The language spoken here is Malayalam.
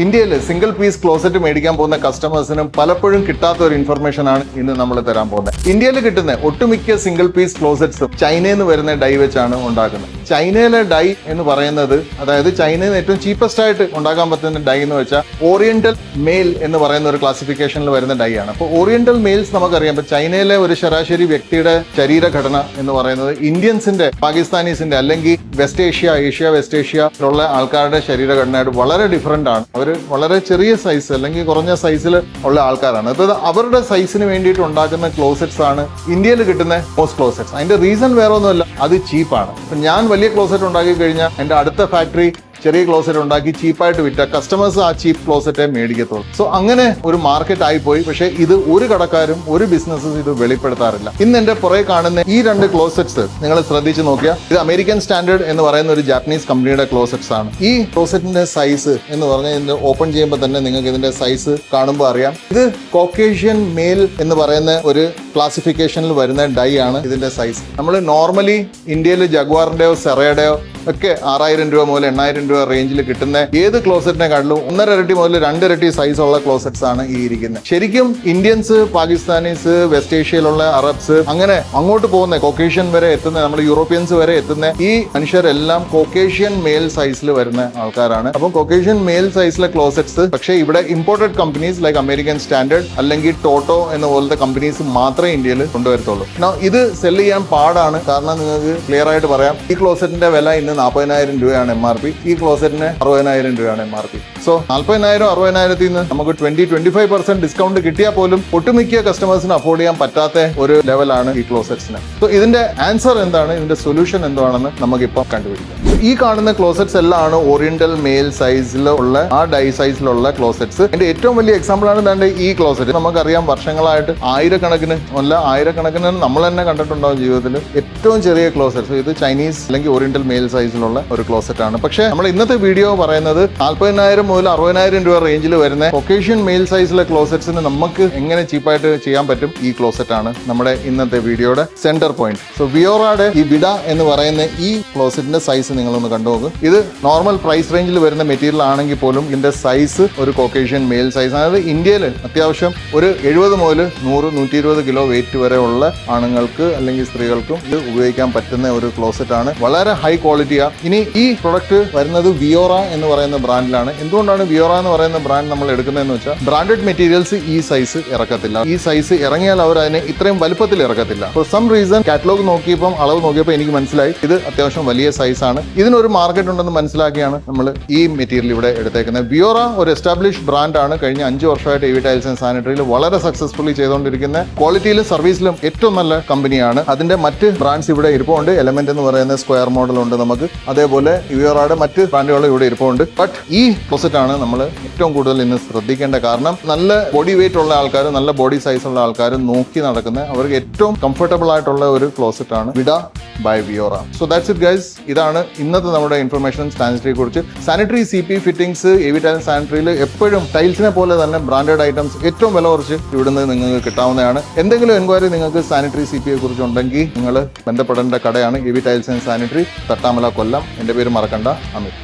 ഇന്ത്യയിൽ സിംഗിൾ പീസ് ക്ലോസറ്റ് മേടിക്കാൻ പോകുന്ന കസ്റ്റമേഴ്സിനും പലപ്പോഴും കിട്ടാത്ത ഒരു ഇൻഫർമേഷൻ ആണ് ഇന്ന് നമ്മൾ തരാൻ പോകുന്നത്. ഇന്ത്യയിൽ കിട്ടുന്ന ഒട്ടുമിക്ക സിംഗിൾ പീസ് ക്ലോസറ്റ്സും ചൈനയിൽ നിന്ന് വരുന്ന ഡൈ വെച്ചാണ് ഉണ്ടാക്കുന്നത്. ചൈനയിലെ ഡൈ എന്ന് പറയുന്നത്, അതായത് ചൈനയിൽ നിന്ന് ഏറ്റവും ചീപ്പസ്റ്റ് ആയിട്ട് ഉണ്ടാക്കാൻ പറ്റുന്ന ഡൈ എന്ന് വെച്ചാൽ ഓറിയന്റൽ മെയിൽ എന്ന് പറയുന്ന ഒരു ക്ലാസിഫിക്കേഷനിൽ വരുന്ന ഡൈ ആണ്. അപ്പോൾ ഓറിയന്റൽ മെയിൽസ് നമുക്കറിയാം. ഇപ്പോൾ ചൈനയിലെ ഒരു ശരാശരി വ്യക്തിയുടെ ശരീരഘടന എന്ന് പറയുന്നത് ഇന്ത്യൻസിന്റെ, പാകിസ്ഥാനീസിന്റെ അല്ലെങ്കിൽ വെസ്റ്റ് ഏഷ്യ, വെസ്റ്റ് ഏഷ്യയിലുള്ള ആൾക്കാരുടെ ശരീരഘടനയായിട്ട് വളരെ ഡിഫറെന്റ് ആണ്. അവർ വളരെ ചെറിയ സൈസ് അല്ലെങ്കിൽ കുറഞ്ഞ സൈസിൽ ഉള്ള ആൾക്കാരാണ്. അപ്പോൾ അവരുടെ സൈസിന് വേണ്ടിയിട്ട് ഉണ്ടാക്കുന്ന ക്ലോസറ്റ്സ് ആണ് ഇന്ത്യയിൽ കിട്ടുന്ന മോസ്റ്റ് ക്ലോസറ്റ്സ്. അതിന്റെ റീസൺ വേറെ ഒന്നുമല്ല, അത് ചീപ്പാണ്. ഞാൻ വലിയ ക്ലോസറ്റ് ഉണ്ടാക്കി കഴിഞ്ഞാൽ എൻ്റെ അടുത്ത ഫാക്ടറി ചെറിയ ക്ലോസറ്റ് ഉണ്ടാക്കി ചീപ്പായിട്ട് വിറ്റ കസ്റ്റമേഴ്സ് ആ ചീപ്പ് ക്ലോസറ്റെ മേടിക്കത്തുള്ളൂ. സോ അങ്ങനെ ഒരു മാർക്കറ്റ് ആയിപ്പോയി. പക്ഷേ ഇത് ഒരു കടക്കാരും ഒരു ബിസിനസ്സും ഇത് വെളിപ്പെടുത്താറില്ല. ഇന്ന് എന്റെ പുറകെ കാണുന്ന ഈ രണ്ട് ക്ലോസറ്റ്സ് നിങ്ങൾ ശ്രദ്ധിച്ച് നോക്കിയാൽ ഇത് അമേരിക്കൻ സ്റ്റാൻഡേർഡ് എന്ന് പറയുന്ന ഒരു ജാപ്പനീസ് കമ്പനിയുടെ ക്ലോസറ്റ്സ് ആണ്. ഈ ക്ലോസറ്റിന്റെ സൈസ് എന്ന് പറഞ്ഞാൽ ഇതിന്റെ ഓപ്പൺ ചെയ്യുമ്പോൾ തന്നെ നിങ്ങൾക്ക് ഇതിന്റെ സൈസ് കാണുമ്പോൾ അറിയാം. ഇത് കോക്കേഷ്യൻ മെയിൽ എന്ന് പറയുന്ന ഒരു ക്ലാസിഫിക്കേഷനിൽ വരുന്ന ഡൈ ആണ് ഇതിന്റെ സൈസ്. നമ്മൾ നോർമലി ഇന്ത്യയിൽ ജഗ്വാറിന്റെയോ സെറയുടെയോ ഒക്കെ 6000 രൂപ മുതൽ 8000 രൂപ റേഞ്ചിൽ കിട്ടുന്ന ഏത് ക്ലോസറ്റിനെക്കാട്ടിലും 1.5 ഇരട്ടി മുതൽ 2 ഇരട്ടി സൈസ് ഉള്ള ക്ലോസറ്റ്സ് ആണ് ഈ ഇരിക്കുന്നത്. ശരിക്കും ഇന്ത്യൻസ്, പാകിസ്ഥാനീസ്, വെസ്റ്റ് ഏഷ്യയിലുള്ള അറബ്സ്, അങ്ങനെ അങ്ങോട്ട് പോകുന്ന കോക്കേഷ്യൻ വരെ എത്തുന്ന, നമ്മൾ യൂറോപ്യൻസ് വരെ എത്തുന്ന ഈ മനുഷ്യരെല്ലാം കോക്കേഷ്യൻ മെയിൽ സൈസിൽ വരുന്ന ആൾക്കാരാണ്. അപ്പം കോക്കേഷ്യൻ മെയിൽ സൈസിലെ ക്ലോസറ്റ്സ് പക്ഷേ ഇവിടെ imported companies like American standard അല്ലെങ്കിൽ ടോട്ടോ എന്ന പോലത്തെ കമ്പനീസ് മാത്രമേ ഇന്ത്യയിൽ കൊണ്ടുവരത്തുള്ളൂ. ഇത് സെല് ചെയ്യാൻ പാടാണ്. കാരണം നിങ്ങൾക്ക് ക്ലിയർ ആയിട്ട് പറയാം, ഈ ക്ലോസറ്റിന്റെ വില ഇന്ന് 40,000 രൂപയാണ് MRP. ഈ ക്ലോസറ്റിന് 60,000 രൂപയാണ് MRP. സോ 40,000 60,000 നിന്ന് നമുക്ക് 20-25% ഡിസ്കൗണ്ട് കിട്ടിയാൽ പോലും ഒട്ടുമിക്ക കസ്റ്റമേഴ്സിന് അഫോർഡ് ചെയ്യാൻ പറ്റാത്ത ഒരു ലെവലാണ് ഈ ക്ലോസറ്റ്സിന്. സോ ഇതിന്റെ ആൻസർ എന്താണ്, ഇതിന്റെ സൊല്യൂഷൻ എന്താണെന്ന് നമുക്കിപ്പോൾ കണ്ടുപിടിക്കാം. ഈ കാണുന്ന ക്ലോസറ്റ്സ് എല്ലാം ആണ് ഓറിയന്റൽ മെയിൽ സൈസിലുള്ള ആ ഡൈ സൈസിലുള്ള ക്ലോസറ്റ്സ്. അതിന്റെ ഏറ്റവും വലിയ എക്സാമ്പിൾ ആണ് ദാണ്ട് ഈ ക്ലോസറ്റ്. നമുക്കറിയാം വർഷങ്ങളായിട്ട് ആയിരക്കണക്കിന് നമ്മൾ തന്നെ കണ്ടിട്ടുണ്ടാവും ജീവിതത്തിൽ. ഏറ്റവും ചെറിയ ക്ലോസറ്റ്സ് ഇത് ചൈനീസ് അല്ലെങ്കിൽ ഓറിയന്റൽ മെയിൽ സൈസിലുള്ള ഒരു ക്ലോസറ്റ് ആണ്. പക്ഷേ നമ്മൾ ഇന്നത്തെ വീഡിയോ പറയുന്നത് 40,000 മുതൽ 60,000 രൂപ റേഞ്ചിൽ വരുന്ന ഒക്കേഷ്യൻ മെയിൽ സൈസിലെ ക്ലോസറ്റ്സിന് നമുക്ക് എങ്ങനെ ചീപ്പായിട്ട് ചെയ്യാൻ പറ്റും, ഈ ക്ലോസറ്റ് ആണ് നമ്മുടെ ഇന്നത്തെ വീഡിയോയുടെ സെന്റർ പോയിന്റ്. സോ വിയോറയുടെ ഈ വിഡ എന്ന് പറയുന്ന ഈ ക്ലോസറ്റിന്റെ സൈസ് നിങ്ങളൊന്ന് കണ്ടുനോക്ക്. ഇത് നോർമൽ പ്രൈസ് റേഞ്ചിൽ വരുന്ന മെറ്റീരിയൽ ആണെങ്കിൽ പോലും ഇതിന്റെ സൈസ് ഒരു കോക്കേഷ്യൻ മെയിൽ സൈസ്. അതായത് ഇന്ത്യയിൽ അത്യാവശ്യം ഒരു 70 മുതൽ 100-120 കിലോ വെയിറ്റ് വരെ ഉള്ള ആണുങ്ങൾക്ക് അല്ലെങ്കിൽ സ്ത്രീകൾക്കും ഇത് ഉപയോഗിക്കാൻ പറ്റുന്ന ഒരു ക്ലോസറ്റ് ആണ്. വളരെ ഹൈ ക്വാളിറ്റിയാണ്. ഇനി ഈ പ്രൊഡക്റ്റ് വരുന്നത് വിയോറ എന്ന് പറയുന്ന ബ്രാൻഡിലാണ്. എന്തുകൊണ്ടാണ് വിയോറ എന്ന് പറയുന്ന ബ്രാൻഡ് നമ്മൾ എടുക്കുന്നതെന്ന് വെച്ചാൽ ബ്രാൻഡഡ് മെറ്റീരിയൽസ് ഈ സൈസ് ഇറക്കത്തില്ല. ഈ സൈസ് ഇറങ്ങിയാൽ അവർ അതിനെ ഇത്രയും വലുപ്പത്തിൽ ഇറക്കത്തില്ല. ഫോർ സം റീസൺ കാറ്റലോഗ് നോക്കിയപ്പോൾ, അളവ് നോക്കിയപ്പോൾ എനിക്ക് മനസ്സിലായി ഇത് അത്യാവശ്യം വലിയ സൈസാണ്. ഇതിനൊരു മാർക്കറ്റ് ഉണ്ടെന്ന് മനസ്സിലാക്കിയാണ് നമ്മൾ ഈ മെറ്റീരിയൽ ഇവിടെ എടുത്തേക്കുന്നത്. വിയോറ ഒരു എസ്റ്റാബ്ലിഷ് ബ്രാൻഡാണ്. കഴിഞ്ഞ 5 വർഷമായിട്ട് എവി ടൈൽസ് ആൻഡ് സാനിറ്ററിയിൽ വളരെ സക്സസ്ഫുള്ളി ചെയ്തുകൊണ്ടിരിക്കുന്ന, ക്വാളിറ്റിയിലും സർവീസിലും ഏറ്റവും നല്ല കമ്പനിയാണ്. അതിന്റെ മറ്റ് ബ്രാൻഡ്സ് ഇവിടെ ഇരിപ്പുണ്ട്. എലമെന്റ് എന്ന് പറയുന്ന സ്ക്വയർ മോഡൽ ഉണ്ട് നമുക്ക്. അതേപോലെ വിയോറയുടെ മറ്റ് ബ്രാൻഡുകൾ ഇവിടെ ഇരിപ്പുണ്ട്. ബട്ട് ഈ ക്ലോസറ്റ് ആണ് നമ്മൾ ഏറ്റവും കൂടുതൽ ഇന്ന് ശ്രദ്ധിക്കേണ്ട. കാരണം നല്ല ബോഡി വെയിറ്റ് ഉള്ള ആൾക്കാർ, നല്ല ബോഡി സൈസ് ഉള്ള ആൾക്കാർ നോക്കി നടക്കുന്ന, അവർക്ക് ഏറ്റവും കംഫർട്ടബിൾ ആയിട്ടുള്ള ഒരു ക്ലോസറ്റ് ആണ് വിഡ ബൈ വിയോറ. So that's it guys. ഇതാണ് ഇന്നത്തെ നമ്മുടെ ഇൻഫർമേഷൻ സാനിറ്ററിയെ കുറിച്ച്. സാനിറ്ററി CP ഫിറ്റിംഗ്സ് എവി ടൈൽസ് സാനിറ്ററിയിൽ എപ്പോഴും ടൈൽസിനെ പോലെ തന്നെ ബ്രാൻഡഡ് ഐറ്റംസ് ഏറ്റവും വില കുറച്ച് ഇവിടുന്ന് നിങ്ങൾക്ക് കിട്ടാവുന്നതാണ്. എന്തെങ്കിലും എൻക്വയറി നിങ്ങൾക്ക് സാനിറ്ററി CPയെ കുറിച്ച് ഉണ്ടെങ്കിൽ നിങ്ങൾ ബന്ധപ്പെടേണ്ട കടയാണ് എവി ടൈൽസ് ആൻഡ് സാനിറ്ററി, തട്ടാമല, കൊല്ലം. എൻ്റെ പേര് മറക്കണ്ട, അമിത്.